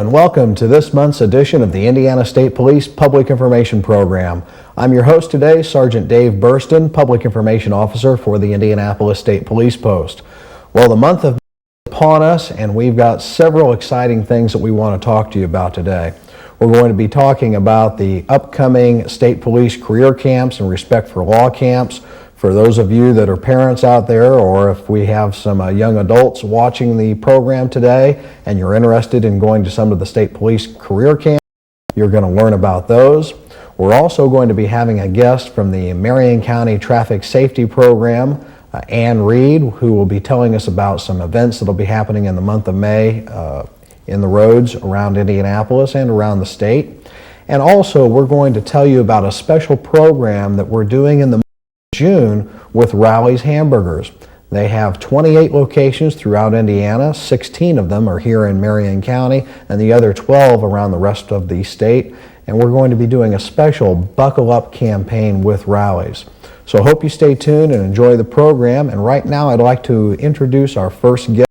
and welcome to this month's edition of the Indiana State Police Public Information Program. I'm your host today, Sergeant Dave Burston, Public Information Officer for the Indianapolis State Police Post. Well, the month of May is upon us, and we've got several exciting things that we want to talk to you about today. We're going to be talking about the upcoming state police career camps and respect for law camps. For those of you that are parents out there, or if we have some young adults watching the program today and you're interested in going to some of the state police career camps, you're going to learn about those. We're also going to be having a guest from the Marion County Traffic Safety Program, Ann Reed, who will be telling us about some events that will be happening in the month of May in the roads around Indianapolis and around the state. And also, we're going to tell you about a special program that we're doing in the June with Rally's Hamburgers. They have 28 locations throughout Indiana. 16 of them are here in Marion County and the other 12 around the rest of the state. And we're going to be doing a special Buckle Up campaign with Rally's. So I hope you stay tuned and enjoy the program. And right now I'd like to introduce our first guest,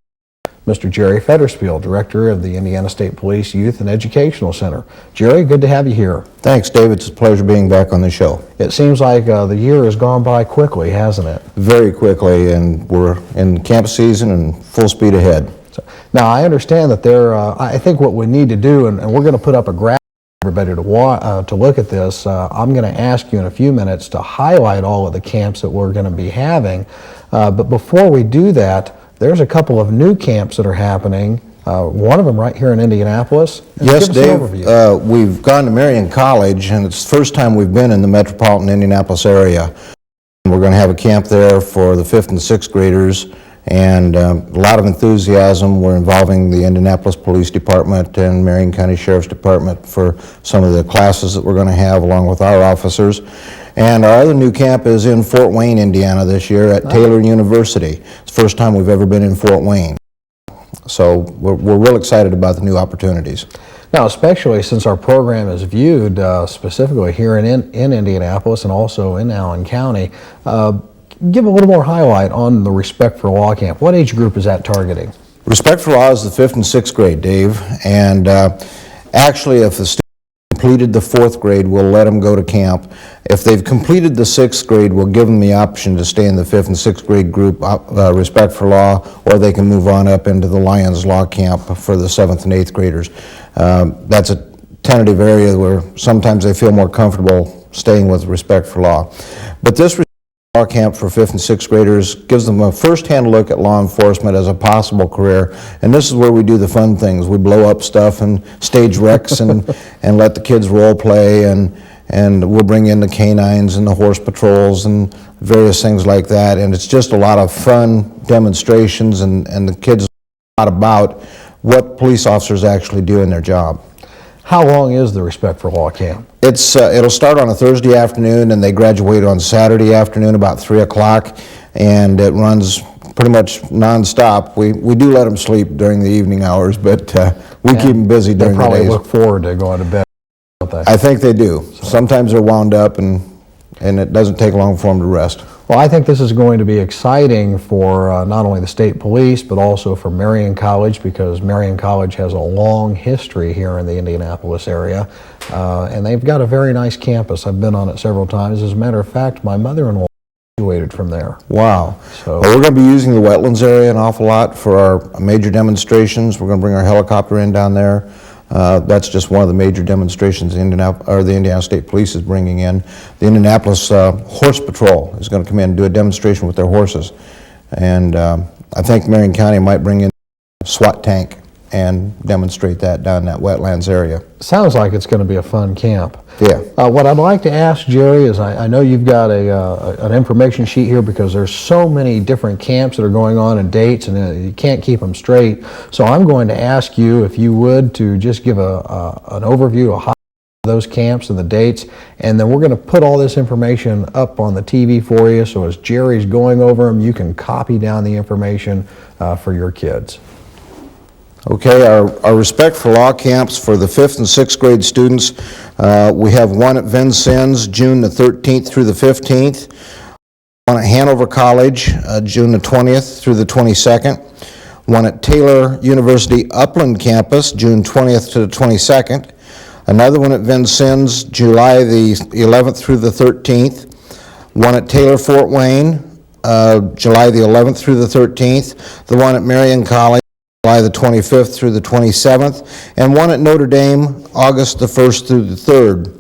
Mr. Jerry Federspiel, Director of the Indiana State Police Youth and Educational Center. Jerry, good to have you here. Thanks, Dave. It's a pleasure being back on the show. It seems like the year has gone by quickly, hasn't it? Very quickly, and we're in camp season and full speed ahead. So, now, I understand that I think what we need to do, and we're going to put up a graphic for everybody to look at this. I'm going to ask you in a few minutes to highlight all of the camps that we're going to be having. But before we do that, there's a couple of new camps that are happening. One of them right here in Indianapolis. Yes, Dave. We've gone to Marion College, and it's the first time we've been in the metropolitan Indianapolis area. We're going to have a camp there for the 5th and 6th graders, and a lot of enthusiasm. We're involving the Indianapolis Police Department and Marion County Sheriff's Department for some of the classes that we're going to have along with our officers. And our other new camp is in Fort Wayne, Indiana this year at Taylor University. It's the first time we've ever been in Fort Wayne. So we're real excited about the new opportunities. Now, especially since our program is viewed specifically here in Indianapolis and also in Allen County, give a little more highlight on the Respect for Law camp. What age group is that targeting? Respect for Law is the 5th and 6th grade, Dave. And actually, if the student completed the 4th grade, we'll let them go to camp. If they've completed the 6th grade, we'll give them the option to stay in the 5th and 6th grade group, Respect for Law, or they can move on up into the Lions Law camp for the 7th and 8th graders. That's a tentative area where sometimes they feel more comfortable staying with Respect for Law. But this Law camp for 5th and 6th graders gives them a first-hand look at law enforcement as a possible career, and this is where we do the fun things. We blow up stuff and stage wrecks and let the kids role play, and we'll bring in the canines and the horse patrols and various things like that, and it's just a lot of fun demonstrations, and the kids learn a lot about what police officers actually do in their job. How long is the Respect for Law camp? It'll start on a Thursday afternoon, and they graduate on Saturday afternoon about 3 o'clock, and it runs pretty much nonstop. We do let them sleep during the evening hours, but we keep them busy during the days. They probably look forward to going to bed, don't they? I think they do. So. Sometimes they're wound up, and it doesn't take long for them to rest. Well, I think this is going to be exciting for not only the state police, but also for Marion College, because Marion College has a long history here in the Indianapolis area, and they've got a very nice campus. I've been on it several times. As a matter of fact, my mother-in-law graduated from there. Wow. So, well, we're going to be using the wetlands area an awful lot for our major demonstrations. We're going to bring our helicopter in down there. That's just one of the major demonstrations the Indiana State Police is bringing in. The Indianapolis Horse Patrol is going to come in and do a demonstration with their horses. And I think Marion County might bring in a SWAT tank and demonstrate that down in that wetlands area. Sounds like it's going to be a fun camp. Yeah. What I'd like to ask Jerry is, I know you've got an information sheet here because there's so many different camps that are going on and dates, and you can't keep them straight. So I'm going to ask you, if you would, to just give an overview of those camps and the dates, and then we're going to put all this information up on the TV for you, so as Jerry's going over them, you can copy down the information for your kids. Okay, our Respect for Law camps for the 5th and 6th grade students, we have one at Vincennes, June the 13th through the 15th, one at Hanover College, June the 20th through the 22nd, one at Taylor University Upland campus, June 20th to the 22nd, another one at Vincennes, July the 11th through the 13th, one at Taylor Fort Wayne, July the 11th through the 13th, the one at Marion College, July the 25th through the 27th, and one at Notre Dame, August the 1st through the 3rd.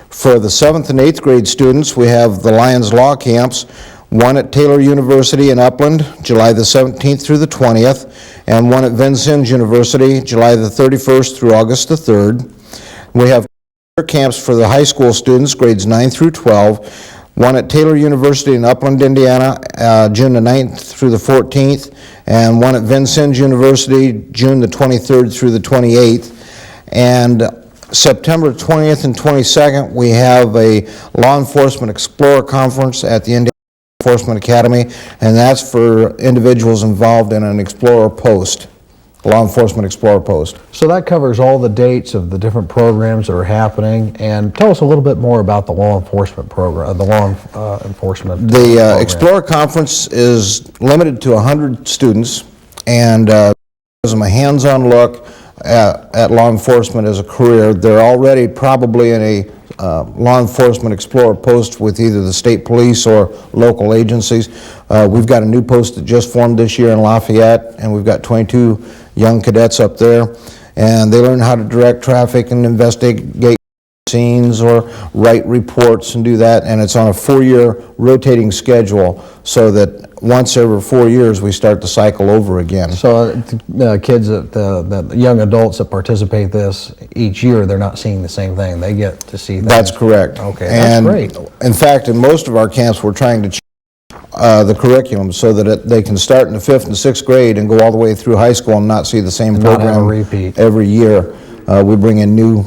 For the 7th and 8th grade students, we have the Lions Law Camps, one at Taylor University in Upland, July the 17th through the 20th, and one at Vincennes University, July the 31st through August the 3rd. We have camps for the high school students, grades 9 through 12, one at Taylor University in Upland, Indiana, June the 9th through the 14th, and one at Vincennes University, June the 23rd through the 28th. And September 20th and 22nd, we have a Law Enforcement Explorer Conference at the Indiana Enforcement Academy, and that's for individuals involved in an Explorer post, Law Enforcement Explorer post. So that covers all the dates of the different programs that are happening. And tell us a little bit more about the law enforcement program, the law enforcement The program. Explorer Conference is limited to 100 students, and gives them a hands-on look at law enforcement as a career. They're already probably in a law enforcement explorer post with either the state police or local agencies. We've got a new post that just formed this year in Lafayette, and we've got 22 young cadets up there, and they learn how to direct traffic and investigate scenes or write reports and do that, and it's on a 4-year rotating schedule so that once every 4 years we start the cycle over again. So kids, the young adults that participate this each year, they're not seeing the same thing. They get to see things. That's correct. Okay, and that's great. In fact, in most of our camps, we're trying to change the curriculum so that they can start in the 5th and 6th grade and go all the way through high school and not see the same And not have a program repeat. every year. We bring in new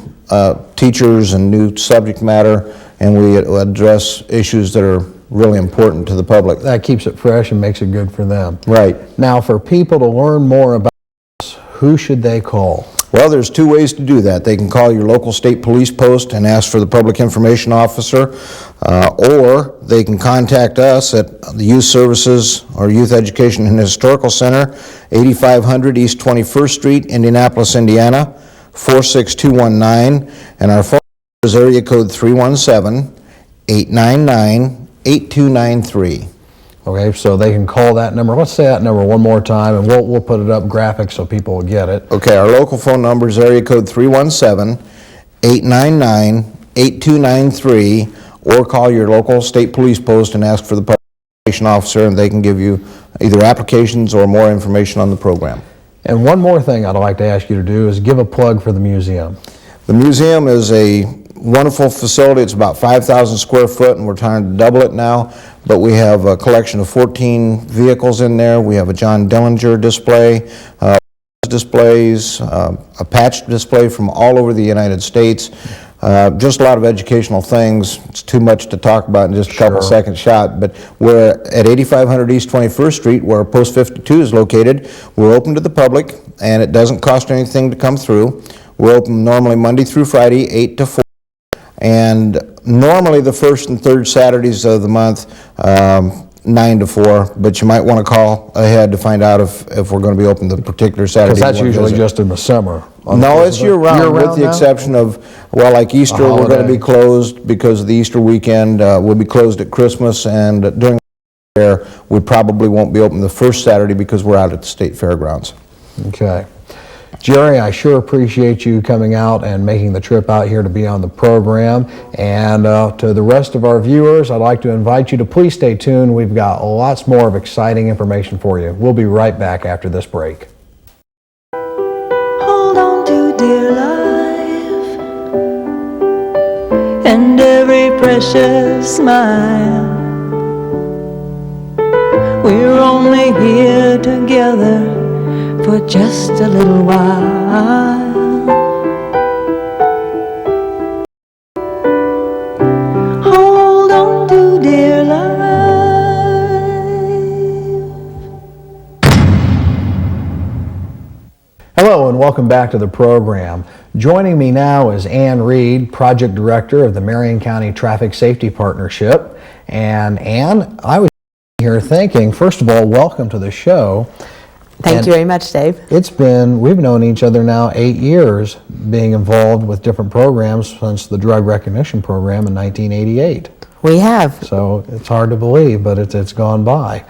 teachers and new subject matter, and we address issues that are really important to the public. That keeps it fresh and makes it good for them. Right. Now, for people to learn more about this, who should they call? Well, there's 2 ways to do that. They can call your local state police post and ask for the public information officer, or they can contact us at the Youth Services or Youth Education and Historical Center, 8500 East 21st Street, Indianapolis, Indiana, 46219, and our phone number is area code 317-899-8293. Okay, so they can call that number. Let's say that number one more time, and we'll put it up graphics so people will get it. Okay, our local phone number is area code 317-899-8293, or call your local state police post and ask for the public information officer, and they can give you either applications or more information on the program. And one more thing I'd like to ask you to do is give a plug for the museum. The museum is a wonderful facility. It's about 5,000 square foot, and we're trying to double it now. But we have a collection of 14 vehicles in there. We have a John Dillinger display, displays, a patch display from all over the United States. Just a lot of educational things. It's too much to talk about in just a couple second shot, but we're at 8500 East 21st Street, where Post 52 is located. We're open to the public, and it doesn't cost anything to come through. We're open normally Monday through Friday, 8 to 4, and normally the first and third Saturdays of the month, 9 to 4, but you might want to call ahead to find out if we're going to be open the particular Saturday. Because that's usually just in the summer. No, it's year-round, with the exception of, well, like Easter, we're going to be closed because of the Easter weekend. We'll be closed at Christmas, and during the fair, we probably won't be open the first Saturday because we're out at the state fairgrounds. Okay. Jerry, I sure appreciate you coming out and making the trip out here to be on the program. And to the rest of our viewers, I'd like to invite you to please stay tuned. We've got lots more of exciting information for you. We'll be right back after this break. Hold on to dear life and every precious smile. We're only here together for just a little while. Hold on to dear life. Hello and welcome back to the program. Joining me now is Ann Reed, Project Director of the Marion County Traffic Safety Partnership. And Ann, I was here thinking, first of all, welcome to the show. Thank you very much, Dave. We've known each other now 8 years, being involved with different programs since the drug recognition program in 1988. We have. So it's hard to believe, but it's gone by.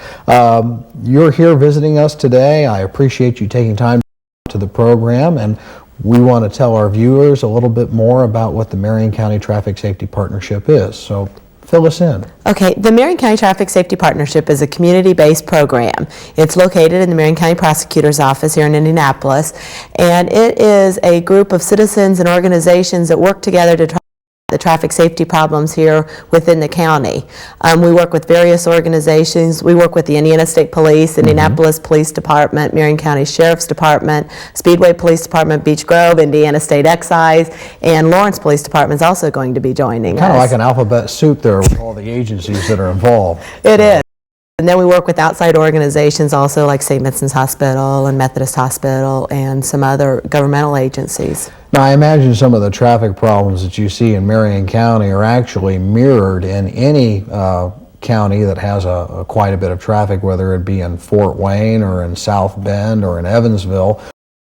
You're here visiting us today. I appreciate you taking time to the program, and we want to tell our viewers a little bit more about what the Marion County Traffic Safety Partnership is. So fill us in. Okay, the Marion County Traffic Safety Partnership is a community-based program. It's located in the Marion County Prosecutor's Office here in Indianapolis, and it is a group of citizens and organizations that work together to try the traffic safety problems here within the county. We work with various organizations. We work with the Indiana State Police, Indianapolis Police Department, Marion County Sheriff's Department, Speedway Police Department, Beech Grove, Indiana State Excise, and Lawrence Police Department is also going to be joining us. Kind of like an alphabet soup there with all the agencies that are involved. It is. And then we work with outside organizations also, like St. Vincent's Hospital and Methodist Hospital and some other governmental agencies. Now, I imagine some of the traffic problems that you see in Marion County are actually mirrored in any county that has quite a bit of traffic, whether it be in Fort Wayne or in South Bend or in Evansville.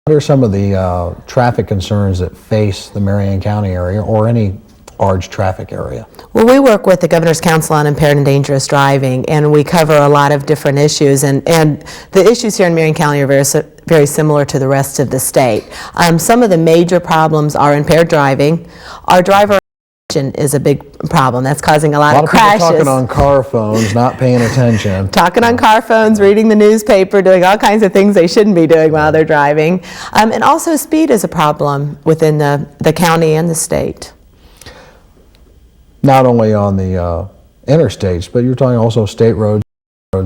What are some of the traffic concerns that face the Marion County area or any large traffic area? Well, we work with the Governor's Council on Impaired and Dangerous Driving, and we cover a lot of different issues, and the issues here in Marion County are very similar to the rest of the state. Some of the major problems are impaired driving. Our driver is a big problem. That's causing a lot of crashes. People talking on car phones, not paying attention. Talking on car phones, reading the newspaper, doing all kinds of things they shouldn't be doing while they're driving. And also speed is a problem within the county and the state. Not only on the interstates, but you're talking also state roads,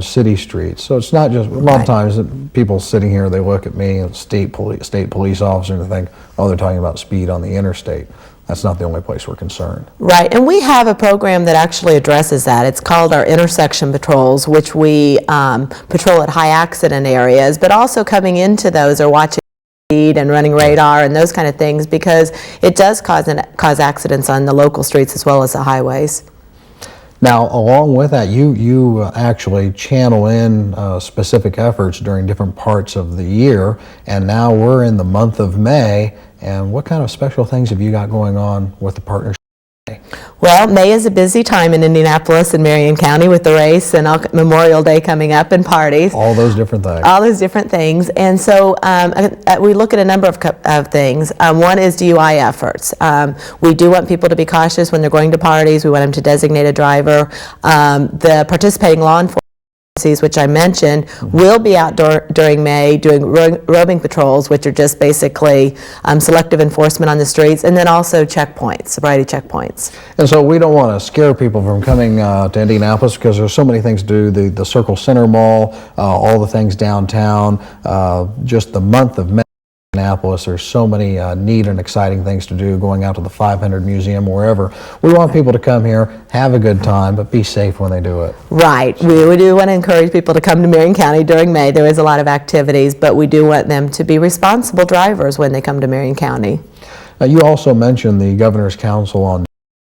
city streets. So it's not just, a lot of times people sitting here, they look at me, and state police officer, and they think, oh, they're talking about speed on the interstate. That's not the only place we're concerned. Right, and we have a program that actually addresses that. It's called our intersection patrols, which we patrol at high accident areas, but also coming into those are watching speed and running radar and those kind of things, because it does cause accidents on the local streets as well as the highways. Now, along with that, you actually channel in specific efforts during different parts of the year, and now we're in the month of May, and what kind of special things have you got going on with the partnership? Well, May is a busy time in Indianapolis and Marion County with the race and Memorial Day coming up and parties. All those different things. All those different things. And so we look at a number of things. One is DUI efforts. We do want people to be cautious when they're going to parties. We want them to designate a driver. The participating law enforcement, which I mentioned, will be out during May doing roving patrols, which are just basically selective enforcement on the streets, and then also checkpoints, sobriety checkpoints. And so we don't want to scare people from coming to Indianapolis, because there's so many things to do, the Circle Center Mall, all the things downtown, just the month of May. Indianapolis, there's so many neat and exciting things to do, going out to the 500 Museum, wherever. We want people to come here, have a good time, but be safe when they do it. Right. We do want to encourage people to come to Marion County during May. There is a lot of activities, but we do want them to be responsible drivers when they come to Marion County. Now, you also mentioned the Governor's Council on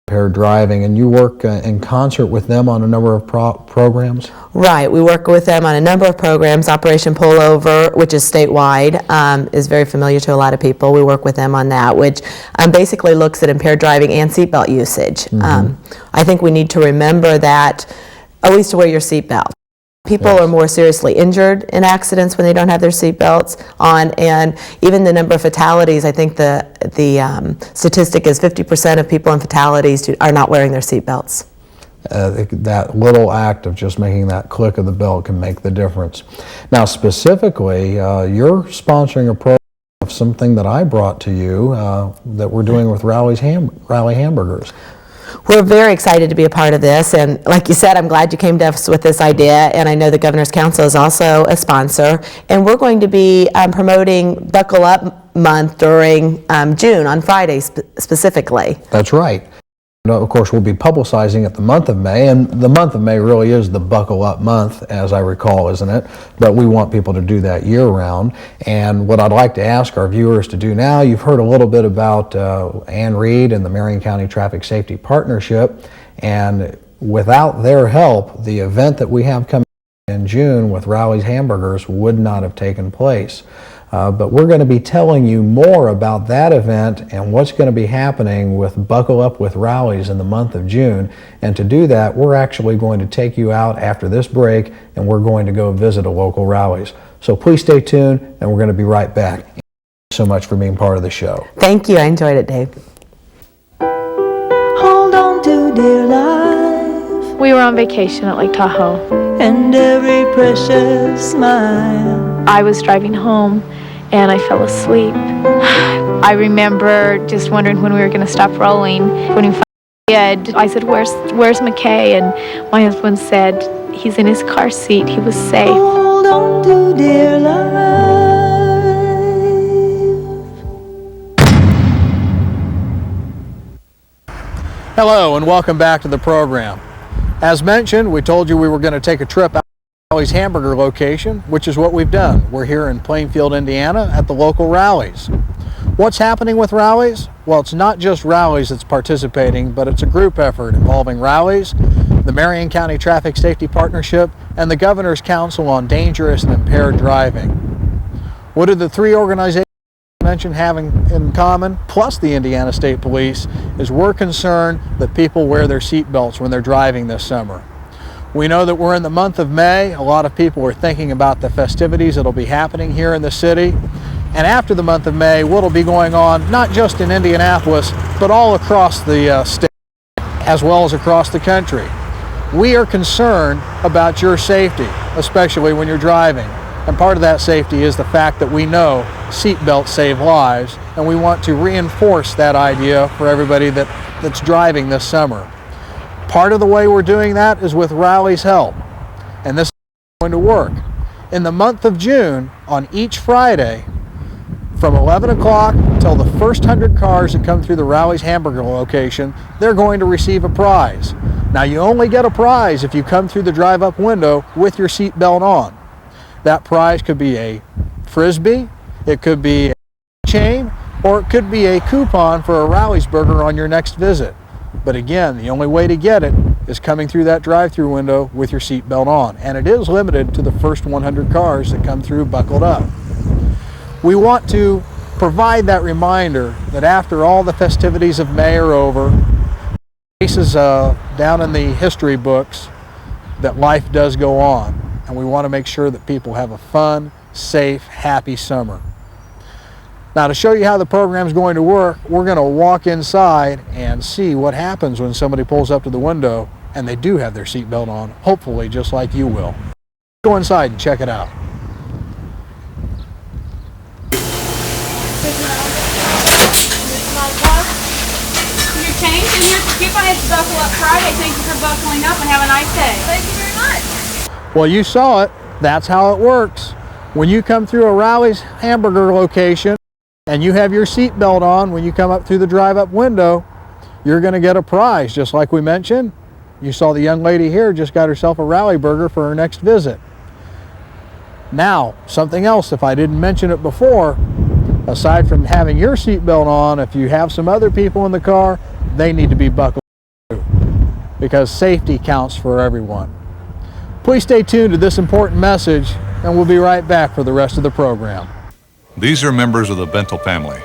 Impaired Driving, and you work in concert with them on a number of programs? Right. We work with them on a number of programs. Operation Pullover, which is statewide, is very familiar to a lot of people. We work with them on that, which basically looks at impaired driving and seatbelt usage. I think we need to remember that always to wear your seatbelt. People are more seriously injured in accidents when they don't have their seatbelts on, and even the number of fatalities, I think the statistic is 50% of people in fatalities are not wearing their seatbelts. That little act of just making that click of the belt can make the difference. Now, specifically, you're sponsoring a program of something that I brought to you that we're doing with Rally Hamburgers. We're very excited to be a part of this, and like you said, I'm glad you came to us with this idea, and I know the Governor's Council is also a sponsor, and we're going to be promoting Buckle Up Month during June on Fridays specifically. That's right. Of course, we'll be publicizing it the month of May, and the month of May really is the Buckle Up month, as I recall, isn't it? But we want people to do that year-round. And what I'd like to ask our viewers to do now, you've heard a little bit about Ann Reed and the Marion County Traffic Safety Partnership, and without their help, the event that we have coming in June with Rowley's Hamburgers would not have taken place. But we're going to be telling you more about that event and what's going to be happening with Buckle Up with Rowley's in the month of June. And to do that, we're actually going to take you out after this break and we're going to go visit a local Rowley's. So please stay tuned and we're going to be right back. Thank you so much for being part of the show. Thank you. I enjoyed it, Dave. Hold on to dear life We were on vacation at Lake Tahoe. and every precious smile. I was driving home and I fell asleep. I remember just wondering when we were going to stop rolling. When we finally did, I said, where's McKay? And my husband said, he's in his car seat. He was safe. Hold on to dear life. Hello and welcome back to the program. As mentioned, we told you we were going to take a trip out to Rowley's Hamburger location, which is what we've done. We're here in Plainfield, Indiana at the local Rowley's. What's happening with Rowley's? Well, it's not just Rowley's that's participating, but it's a group effort involving Rowley's, the Marion County Traffic Safety Partnership, and the Governor's Council on Dangerous and Impaired Driving. What do the three organizations mentioned having in common, plus the Indiana State Police, is we're concerned that people wear their seat belts when they're driving this summer. We know that we're in the month of May. A lot of people are thinking about the festivities that'll be happening here in the city. And after the month of May, what'll be going on, not just in Indianapolis, but all across the state, as well as across the country. We are concerned about your safety, especially when you're driving. And part of that safety is the fact that we know seatbelts save lives, and we want to reinforce that idea for everybody that's driving this summer. Part of the way we're doing that is with Rowley's help, and this is going to work. In the month of June, on each Friday, from 11 o'clock till the first 100 cars that come through the Rowley's Hamburger location, they're going to receive a prize. Now, you only get a prize if you come through the drive-up window with your seatbelt on. That prize could be a Frisbee, it could be a chain, or it could be a coupon for a Rowley's burger on your next visit. But again, the only way to get it is coming through that drive-through window with your seatbelt on. And it is limited to the first 100 cars that come through buckled up. We want to provide that reminder that after all the festivities of May are over, places down in the history books, that life does go on. And we want to make sure that people have a fun, safe, happy summer. Now, to show you how the program's going to work, we're going to walk inside and see what happens when somebody pulls up to the window and they do have their seatbelt on, hopefully just like you will. Go inside and check it out. Your change, and here's the coupon. It's Buckle Up Friday. Thank you for buckling up and have a nice day. Thank you very much. Well, you saw it. That's how it works. When you come through a Rowley's Hamburger location and you have your seatbelt on when you come up through the drive-up window, you're going to get a prize, just like we mentioned. You saw the young lady here just got herself a Rowley burger for her next visit. Now, something else, if I didn't mention it before, aside from having your seatbelt on, if you have some other people in the car, they need to be buckled too, because safety counts for everyone. Please stay tuned to this important message, and we'll be right back for the rest of the program. These are members of the Bentel family.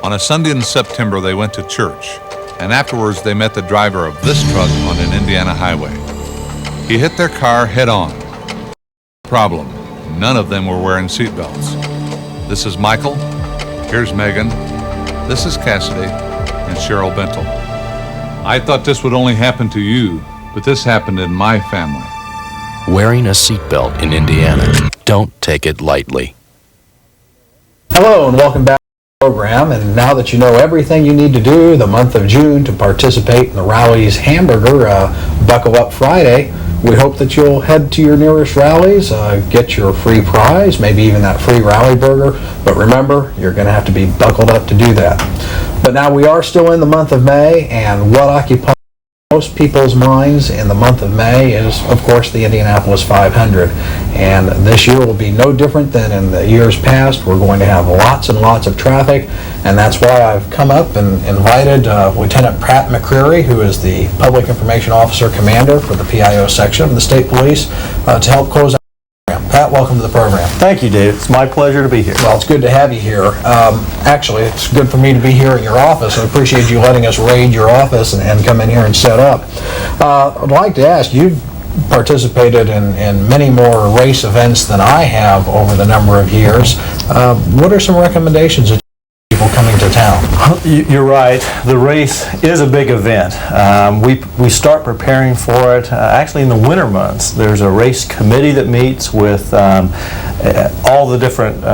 On a Sunday in September, they went to church, and afterwards they met the driver of this truck on an Indiana highway. He hit their car head-on. Problem, none of them were wearing seatbelts. This is Michael, here's Megan, this is Cassidy, and Cheryl Bentel. I thought this would only happen to you, but this happened in my family. Wearing a seatbelt in Indiana. Don't take it lightly. Hello and welcome back to the program. And now that you know everything you need to do the month of June to participate in the Rowley's Hamburger Buckle Up Friday, we hope that you'll head to your nearest Rowley's, get your free prize, maybe even that free Rowley burger. But remember, you're going to have to be buckled up to do that. But now we are still in the month of May, and what occupies most people's minds in the month of May is, of course, the Indianapolis 500. And this year will be no different than in the years past. We're going to have lots and lots of traffic, and that's why I've come up and invited Lieutenant Pratt McCreary, who is the Public Information Officer Commander for the PIO section of the State Police, to help close out Pat, welcome to the program. Thank you, Dave. It's my pleasure to be here. Well, it's good to have you here. Actually, it's good for me to be here in your office. I appreciate you letting us raid your office and come in here and set up. I'd like to ask, you've participated in many more race events than I have over the number of years. What are some recommendations that people coming to town? You're right. The race is a big event. We start preparing for it actually in the winter months. There's a race committee that meets with all the different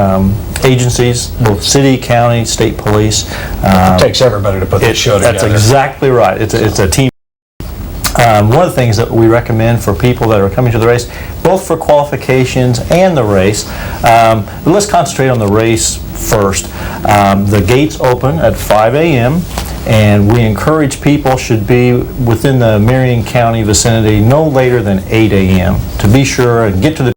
agencies, both city, county, state police. It takes everybody to put this show together. That's exactly right. It's a team. One of the things that we recommend for people that are coming to the race, both for qualifications and the race, let's concentrate on the race first. The gates open at 5 a.m. and we encourage people should be within the Marion County vicinity no later than 8 a.m. to be sure and get to the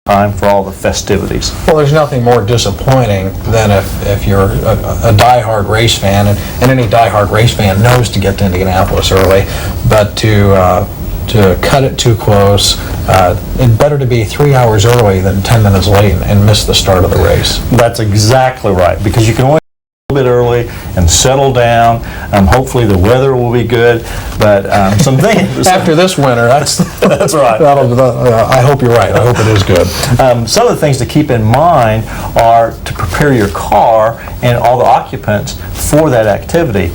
time for all the festivities. Well, there's nothing more disappointing than if you're a diehard race fan, and any diehard race fan knows to get to Indianapolis early, but to cut it too close, it's better to be 3 hours early than 10 minutes late and miss the start of the race. That's exactly right, because you can only a little bit early and settle down. Hopefully the weather will be good, but some things after this winter, that's right. I hope you're right. I hope it is good. Some of the things to keep in mind are to prepare your car and all the occupants for that activity.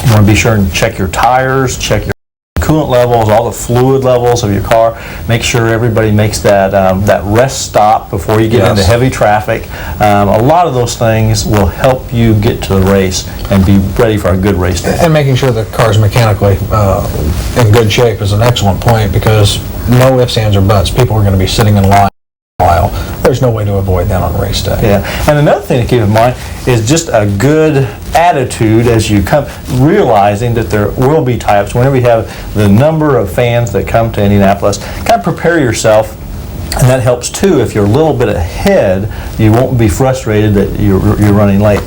You want to be sure and check your tires, check your coolant levels, all the fluid levels of your car. Make sure everybody makes that rest stop before you get into heavy traffic. A lot of those things will help you get to the race and be ready for a good race day. And making sure the car's mechanically in good shape is an excellent point, because no ifs, ands, or buts. People are going to be sitting in line a while. There's no way to avoid that on race day. Yeah, and another thing to keep in mind is just a good attitude as you come, realizing that there will be tie-ups. Whenever you have the number of fans that come to Indianapolis, kind of prepare yourself, and that helps too. If you're a little bit ahead, you won't be frustrated that you're running late.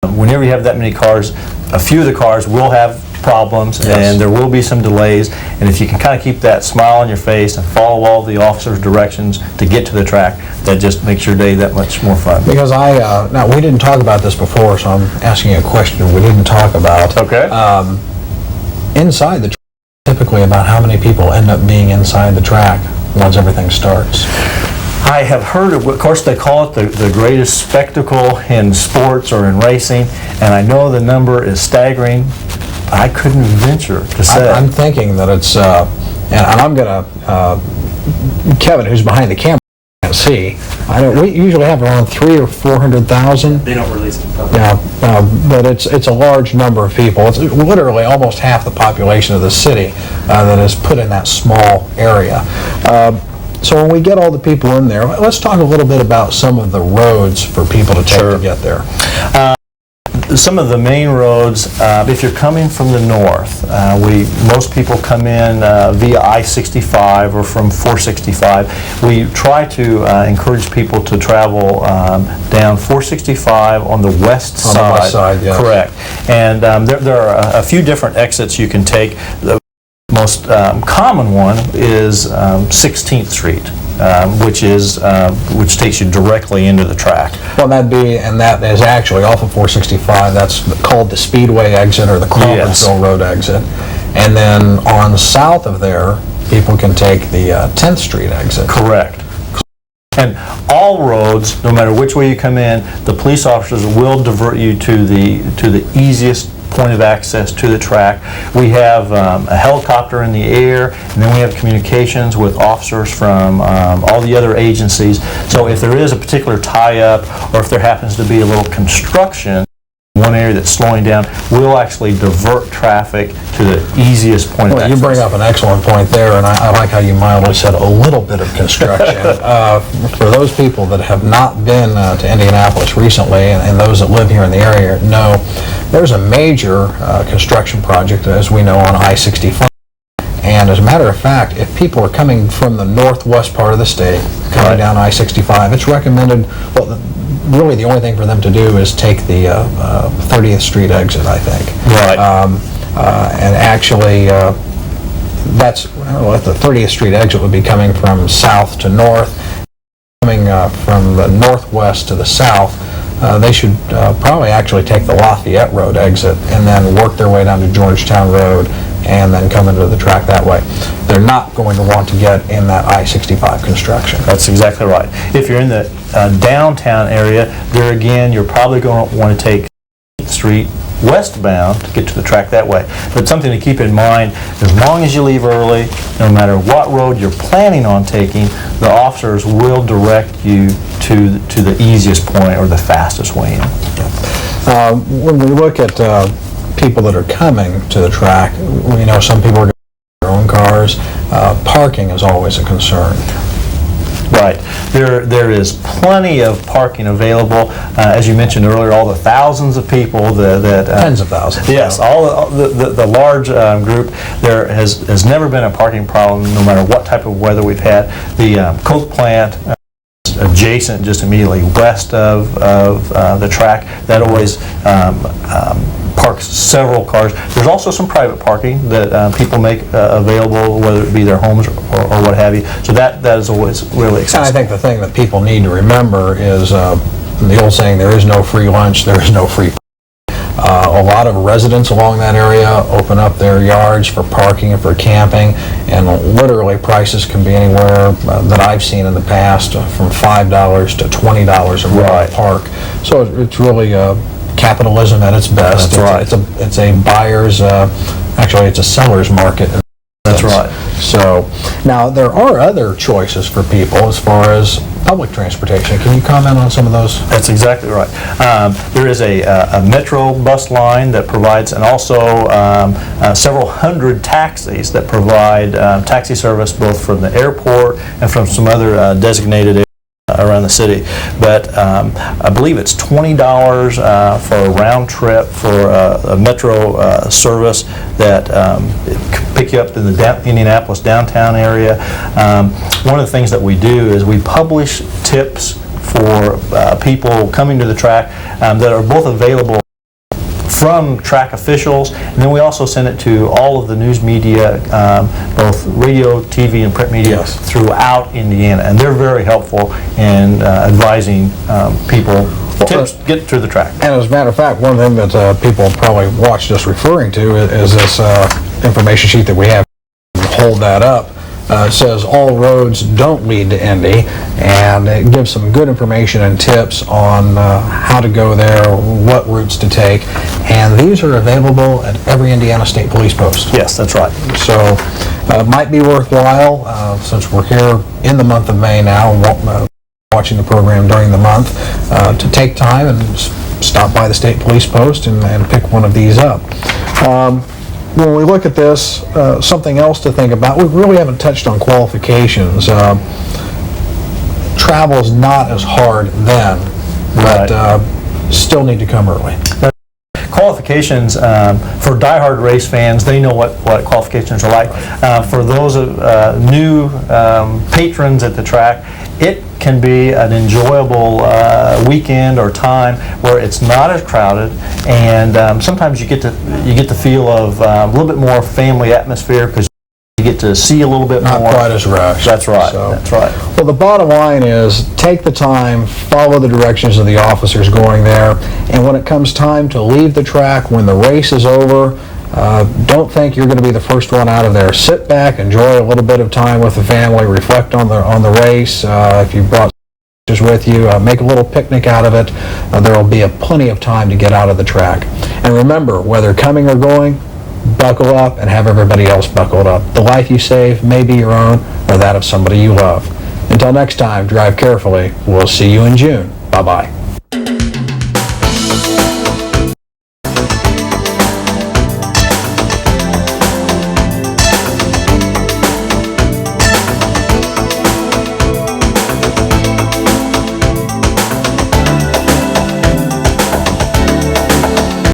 Whenever you have that many cars, a few of the cars will have problems, and there will be some delays, and if you can kind of keep that smile on your face and follow all the officers' directions to get to the track, that just makes your day that much more fun. Because now we didn't talk about this before, so I'm asking you a question we didn't talk about. Okay. Inside the track, typically about how many people end up being inside the track once everything starts? I have heard of course, they call it the greatest spectacle in sports or in racing, and I know the number is staggering. I couldn't venture to say. I'm thinking that it's, and I'm going to, Kevin, who's behind the camera, can't see. We usually have around 300,000 or 400,000. They don't release it. Yeah, but it's a large number of people. It's literally almost half the population of the city that is put in that small area. So when we get all the people in there, let's talk a little bit about some of the roads for people to take to get there. Some of the main roads, if you're coming from the north, most people come in via I-65 or from 465. We try to encourage people to travel down 465 on the west side. On the west side, yes. Correct. And there are a few different exits you can take. The most common one is 16th Street. Which takes you directly into the track. Well, that is actually off of 465. That's called the Speedway exit or the Crawfordsville Road exit. And then on south of there, people can take the 10th Street exit. Correct. And all roads, no matter which way you come in, the police officers will divert you to the easiest point of access to the track. We have a helicopter in the air, and then we have communications with officers from all the other agencies. So if there is a particular tie-up, or if there happens to be a little construction in one area that's slowing down, we'll actually divert traffic to the easiest point of access. You bring up an excellent point there, and I like how you mildly said a little bit of construction. For those people that have not been to Indianapolis recently, and those that live here in the area know, there's a major construction project, as we know, on I-65. And as a matter of fact, if people are coming from the northwest part of the state, coming down I-65, it's recommended, well, really the only thing for them to do is take the 30th Street exit, I think. Right. And actually, the 30th Street exit would be coming from south to north. coming from the northwest to the south, they should probably actually take the Lafayette Road exit and then work their way down to Georgetown Road and then come into the track that way. They're not going to want to get in that I-65 construction. That's exactly right. If you're in the downtown area, there again, you're probably going to want to take Street westbound to get to the track that way. But something to keep in mind, as long as you leave early, no matter what road you're planning on taking, the officers will direct you to the easiest point or the fastest way in. When we look at people that are coming to the track, we know some people are going to their own cars. Parking is always a concern. Right. There is plenty of parking available. As you mentioned earlier, all the thousands of people that Tens of thousands. Yes, all the large group. There has never been a parking problem, no matter what type of weather we've had. The Coke plant adjacent, just immediately west of the track, that always parks several cars. There's also some private parking that people make available, whether it be their homes or what have you. So that is always really accessible. And I think the thing that people need to remember is the old saying, there is no free lunch, there is no free. A lot of residents along that area open up their yards for parking and for camping, and literally prices can be anywhere that I've seen in the past from $5 to $20 a right. Park. So it's really capitalism at its best. That's right. It's a buyer's, actually it's a seller's market. That's right. So now there are other choices for people as far as public transportation. Can you comment on some of those? That's exactly right. There is a metro bus line that provides, and also several hundred taxis that provide taxi service both from the airport and from some other designated areas around the city. But I believe it's $20 for a round trip for a metro service that pick you up in the Indianapolis downtown area. One of the things that we do is we publish tips for people coming to the track that are both available from track officials, and then we also send it to all of the news media, both radio, TV, and print media throughout Indiana, and they're very helpful in advising people tips get through the track. And as a matter of fact, one thing that people probably watched us referring to is this information sheet that we have. Hold that up. It says all roads don't lead to Indy, and it gives some good information and tips on how to go there, what routes to take, and these are available at every Indiana State Police post. Yes, that's right. So it might be worthwhile, since we're here in the month of May now, watching the program during the month, to take time and stop by the State Police post and pick one of these up. When we look at this, something else to think about, we really haven't touched on qualifications. Travel's not as hard then, but still need to come early. Qualifications, for diehard race fans, they know what qualifications are like. For those new patrons at the track, it can be an enjoyable weekend or time where it's not as crowded, and sometimes you get the feel of a little bit more family atmosphere because you get to see a little bit more. Not quite as rushed. That's right. So, that's right. Well, the bottom line is take the time, follow the directions of the officers going there, and when it comes time to leave the track, when the race is over, don't think you're going to be the first one out of there. Sit back, enjoy a little bit of time with the family, reflect on the race. If you brought just with you, make a little picnic out of it. There will be plenty of time to get out of the track. And remember, whether coming or going, buckle up and have everybody else buckled up. The life you save may be your own or that of somebody you love. Until next time, drive carefully. We'll see you in June. Bye-bye.